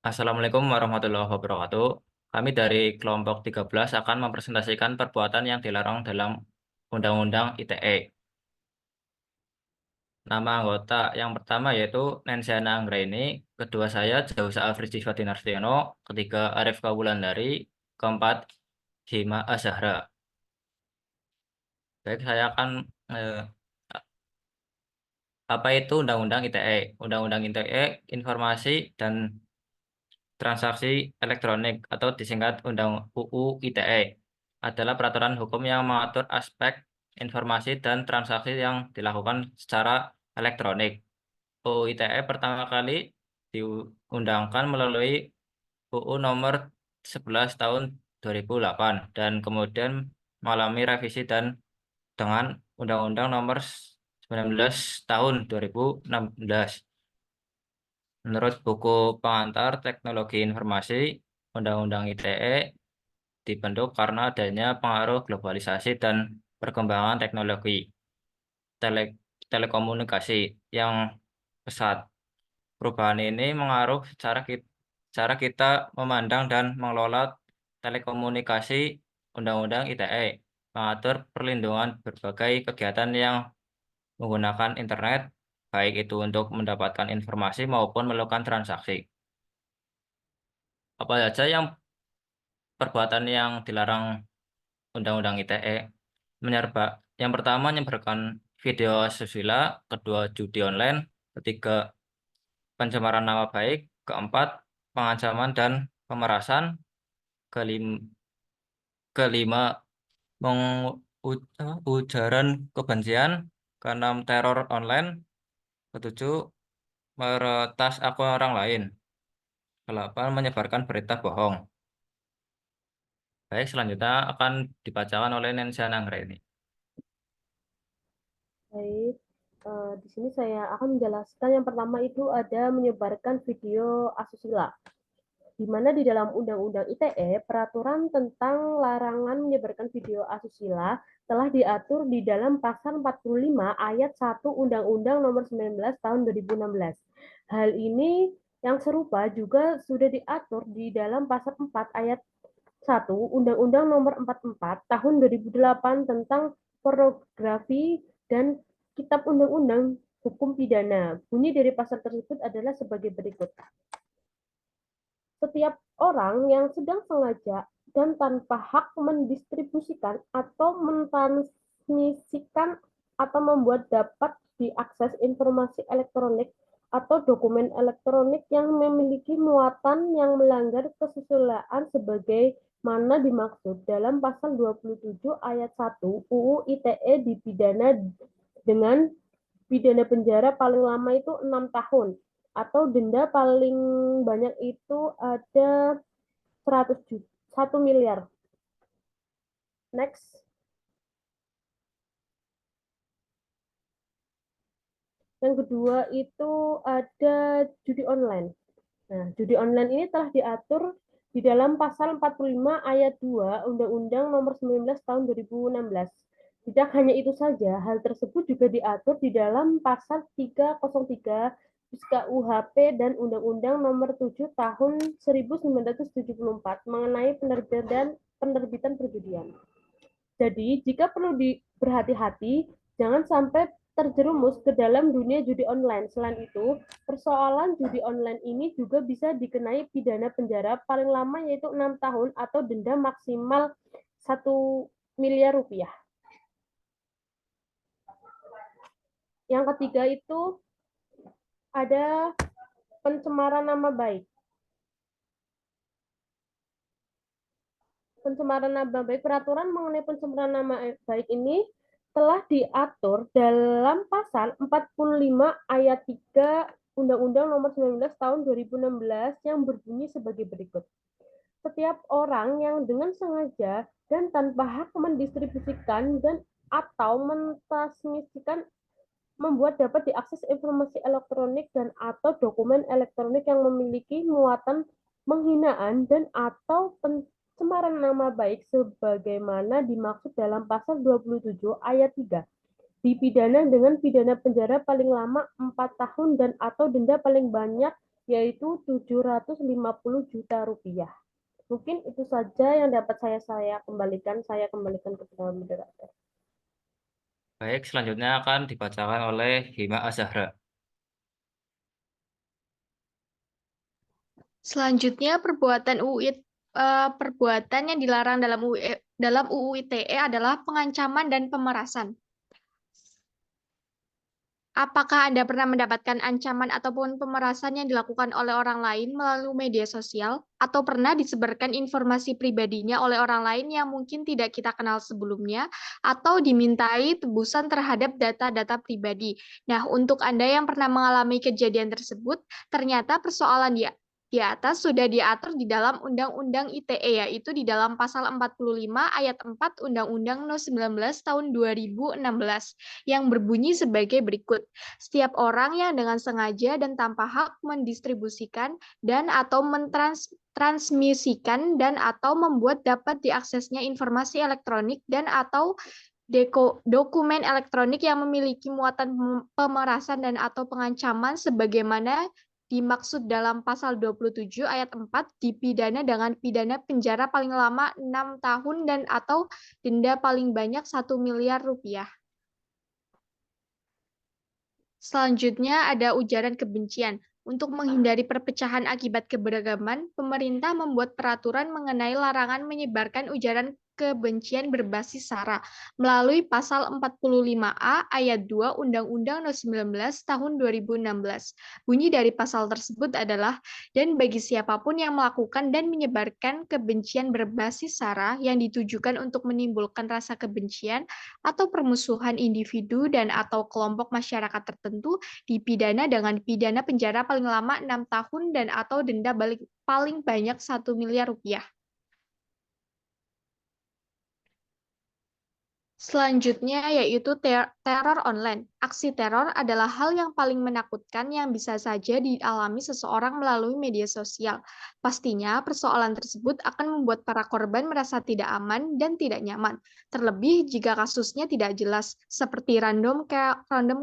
Assalamualaikum warahmatullahi wabarakatuh. Kami dari kelompok 13 akan mempresentasikan perbuatan yang dilarang dalam Undang-Undang ITE. Nama anggota yang pertama yaitu Nensiana Anggraini, kedua saya Jauza Afrizdi Fatinarsiono, ketiga Arif Kawulandari, keempat Hima Azahra. Baik, saya akan eh, apa itu Undang-Undang ITE? Undang-Undang ITE Informasi dan Transaksi Elektronik atau disingkat Undang UU ITE adalah peraturan hukum yang mengatur aspek informasi dan transaksi yang dilakukan secara elektronik. UU ITE pertama kali diundangkan melalui UU nomor 11 tahun 2008 dan kemudian mengalami revisi dan dengan Undang-Undang nomor 19 tahun 2016. Menurut buku pengantar Teknologi Informasi, Undang-Undang ITE dibentuk karena adanya pengaruh globalisasi dan perkembangan teknologi tele- telekomunikasi yang pesat. Perubahan ini mengaruh cara kita memandang dan mengelola telekomunikasi. Undang-Undang ITE mengatur perlindungan berbagai kegiatan yang menggunakan internet, baik itu untuk mendapatkan informasi maupun melakukan transaksi. Apa saja yang perbuatan yang dilarang Undang-Undang ITE? Menyerba. Yang pertama, menyebarkan video asusila, kedua, judi online, ketiga, pencemaran nama baik, keempat, pengancaman dan pemerasan, kelima, kelima ujaran kebencian, keenam, teror online, ketujuh, meretas akun orang lain, kedelapan, menyebarkan berita bohong. Baik, selanjutnya akan dibacakan oleh Nensiana Anggraini. Baik, di sini saya akan menjelaskan yang pertama itu ada menyebarkan video asusila, di mana di dalam Undang-Undang ITE, peraturan tentang larangan menyebarkan video asusila telah diatur di dalam pasal 45 ayat 1 Undang-Undang nomor 19 tahun 2016. Hal ini yang serupa juga sudah diatur di dalam pasal 4 ayat 1 Undang-Undang nomor 44 tahun 2008 tentang pornografi dan Kitab Undang-Undang Hukum Pidana. Bunyi dari pasal tersebut adalah sebagai berikut. Setiap orang yang sedang sengaja dan tanpa hak mendistribusikan atau mentransmisikan atau membuat dapat diakses informasi elektronik atau dokumen elektronik yang memiliki muatan yang melanggar kesusilaan sebagai mana dimaksud dalam pasal 27 ayat 1 UU ITE dipidana dengan pidana penjara paling lama itu 6 tahun atau denda paling banyak itu ada 100 juta, 1 miliar. Next. Yang kedua itu ada judi online. Nah, judi online ini telah diatur di dalam pasal 45 ayat 2 Undang-Undang nomor 19 tahun 2016. Tidak hanya itu saja, hal tersebut juga diatur di dalam pasal 303 UHP dan Undang-Undang nomor 7 tahun 1974 mengenai penerbitan perjudian. Jadi, jika perlu berhati-hati, jangan sampai terjerumus ke dalam dunia judi online. Selain itu, persoalan judi online ini juga bisa dikenai pidana penjara paling lama yaitu 6 tahun atau denda maksimal 1 miliar rupiah. Yang ketiga itu ada pencemaran nama baik. Pencemaran nama baik, peraturan mengenai pencemaran nama baik ini telah diatur dalam pasal 45 ayat 3 Undang-Undang nomor 19 tahun 2016 yang berbunyi sebagai berikut. Setiap orang yang dengan sengaja dan tanpa hak mendistribusikan dan atau mentransmisikan membuat dapat diakses informasi elektronik dan atau dokumen elektronik yang memiliki muatan penghinaan dan atau pencemaran nama baik sebagaimana dimaksud dalam pasal 27 ayat 3 dipidana dengan pidana penjara paling lama 4 tahun dan atau denda paling banyak yaitu 750 juta rupiah. Mungkin itu saja yang dapat saya kembalikan kepada moderator. Baik, selanjutnya akan dibacakan oleh Hima Azahra. Selanjutnya perbuatan yang dilarang dalam UU ITE adalah pengancaman dan pemerasan. Apakah Anda pernah mendapatkan ancaman ataupun pemerasan yang dilakukan oleh orang lain melalui media sosial, atau pernah disebarkan informasi pribadinya oleh orang lain yang mungkin tidak kita kenal sebelumnya, atau dimintai tebusan terhadap data-data pribadi? Nah, untuk Anda yang pernah mengalami kejadian tersebut, ternyata persoalan di atas sudah diatur di dalam Undang-Undang ITE, yaitu di dalam pasal 45 ayat 4 Undang-Undang No. 19 tahun 2016, yang berbunyi sebagai berikut. Setiap orang yang dengan sengaja dan tanpa hak mendistribusikan dan atau mentransmisikan dan atau membuat dapat diaksesnya informasi elektronik dan atau dokumen elektronik yang memiliki muatan pemerasan dan atau pengancaman sebagaimana dimaksud dalam pasal 27 ayat 4 dipidana dengan pidana penjara paling lama 6 tahun dan atau denda paling banyak 1 miliar rupiah. Selanjutnya ada ujaran kebencian. Untuk menghindari perpecahan akibat keberagaman, pemerintah membuat peraturan mengenai larangan menyebarkan ujaran kebencian berbasis SARA melalui pasal 45A ayat 2 Undang-Undang No. 19 tahun 2016. Bunyi dari pasal tersebut adalah, dan bagi siapapun yang melakukan dan menyebarkan kebencian berbasis SARA yang ditujukan untuk menimbulkan rasa kebencian atau permusuhan individu dan atau kelompok masyarakat tertentu dipidana dengan pidana penjara paling lama 6 tahun dan atau denda paling banyak 1 miliar rupiah. Selanjutnya yaitu teror online. Aksi teror adalah hal yang paling menakutkan yang bisa saja dialami seseorang melalui media sosial. Pastinya persoalan tersebut akan membuat para korban merasa tidak aman dan tidak nyaman. Terlebih jika kasusnya tidak jelas, seperti random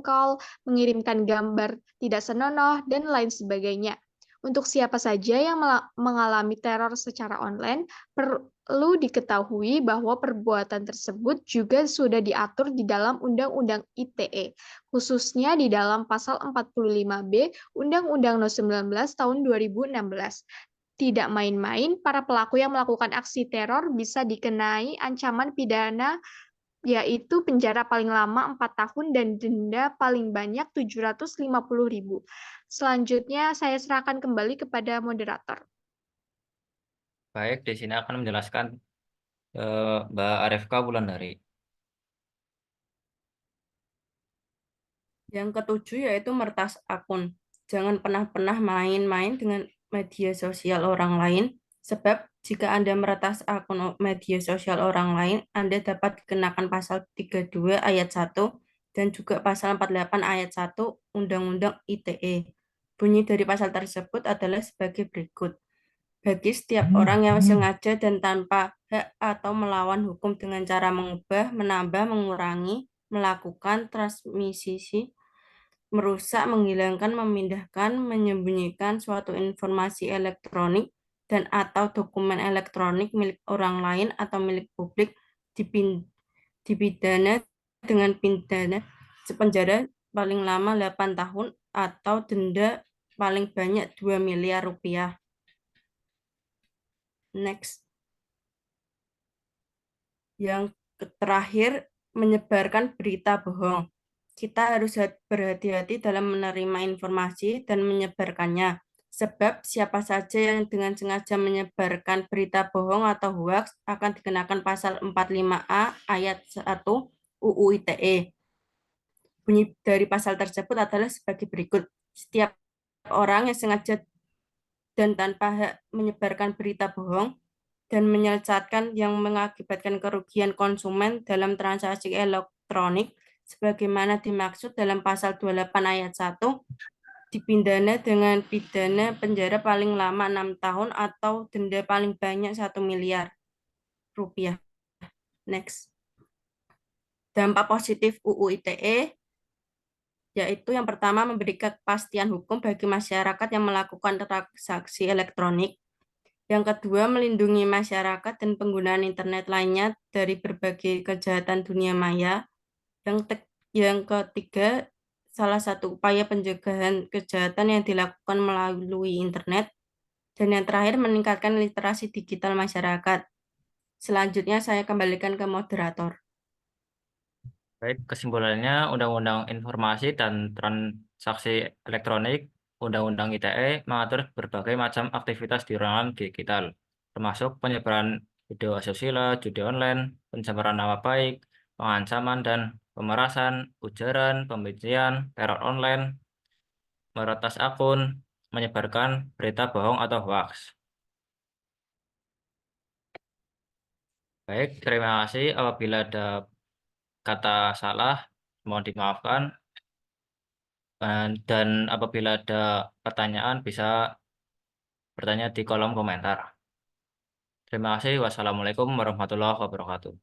call, mengirimkan gambar tidak senonoh, dan lain sebagainya. Untuk siapa saja yang mengalami teror secara online, perlu diketahui bahwa perbuatan tersebut juga sudah diatur di dalam Undang-Undang ITE, khususnya di dalam pasal 45B Undang-Undang No. 19 tahun 2016. Tidak main-main, para pelaku yang melakukan aksi teror bisa dikenai ancaman pidana yaitu penjara paling lama 4 tahun dan denda paling banyak 750.000. Selanjutnya saya serahkan kembali kepada moderator. Baik, di sini akan menjelaskan Mbak Arifka Wulandari. Yang ketujuh yaitu meretas akun. Jangan pernah main-main dengan media sosial orang lain, sebab jika Anda meretas akun media sosial orang lain, Anda dapat dikenakan pasal 32 ayat 1 dan juga pasal 48 ayat 1 Undang-Undang ITE. Bunyi dari pasal tersebut adalah sebagai berikut. Bagi setiap orang yang sengaja dan tanpa hak atau melawan hukum dengan cara mengubah, menambah, mengurangi, melakukan transmisi, merusak, menghilangkan, memindahkan, menyembunyikan suatu informasi elektronik dan atau dokumen elektronik milik orang lain atau milik publik dipidana dengan pidana penjara paling lama 8 tahun atau denda paling banyak 2 miliar rupiah. Next. Yang terakhir, menyebarkan berita bohong. Kita harus berhati-hati dalam menerima informasi dan menyebarkannya. Sebab siapa saja yang dengan sengaja menyebarkan berita bohong atau hoaks akan dikenakan pasal 45A ayat 1 UU ITE. Bunyi dari pasal tersebut adalah sebagai berikut. Setiap orang yang sengaja dan tanpa hak menyebarkan berita bohong dan menyesatkan yang mengakibatkan kerugian konsumen dalam transaksi elektronik sebagaimana dimaksud dalam pasal 28 ayat 1 dipidana dengan pidana penjara paling lama 6 tahun atau denda paling banyak 1 miliar rupiah. Next. Dampak positif UU ITE yaitu yang pertama memberi kepastian hukum bagi masyarakat yang melakukan transaksi elektronik. Yang kedua, melindungi masyarakat dan penggunaan internet lainnya dari berbagai kejahatan dunia maya. Yang ketiga, salah satu upaya pencegahan kejahatan yang dilakukan melalui internet. Dan yang terakhir, meningkatkan literasi digital masyarakat. Selanjutnya saya kembalikan ke moderator. Baik, kesimpulannya Undang-Undang Informasi dan Transaksi Elektronik Undang-Undang ITE mengatur berbagai macam aktivitas di ruangan digital, termasuk penyebaran video asusila, judi online, pencemaran nama baik, pengancaman dan pemerasan, ujaran, pembencian, teror online, meretas akun, menyebarkan berita bohong atau hoax. Baik, terima kasih. Apabila ada kata salah, mohon dimaafkan. Dan apabila ada pertanyaan, bisa bertanya di kolom komentar. Terima kasih. Wassalamualaikum warahmatullahi wabarakatuh.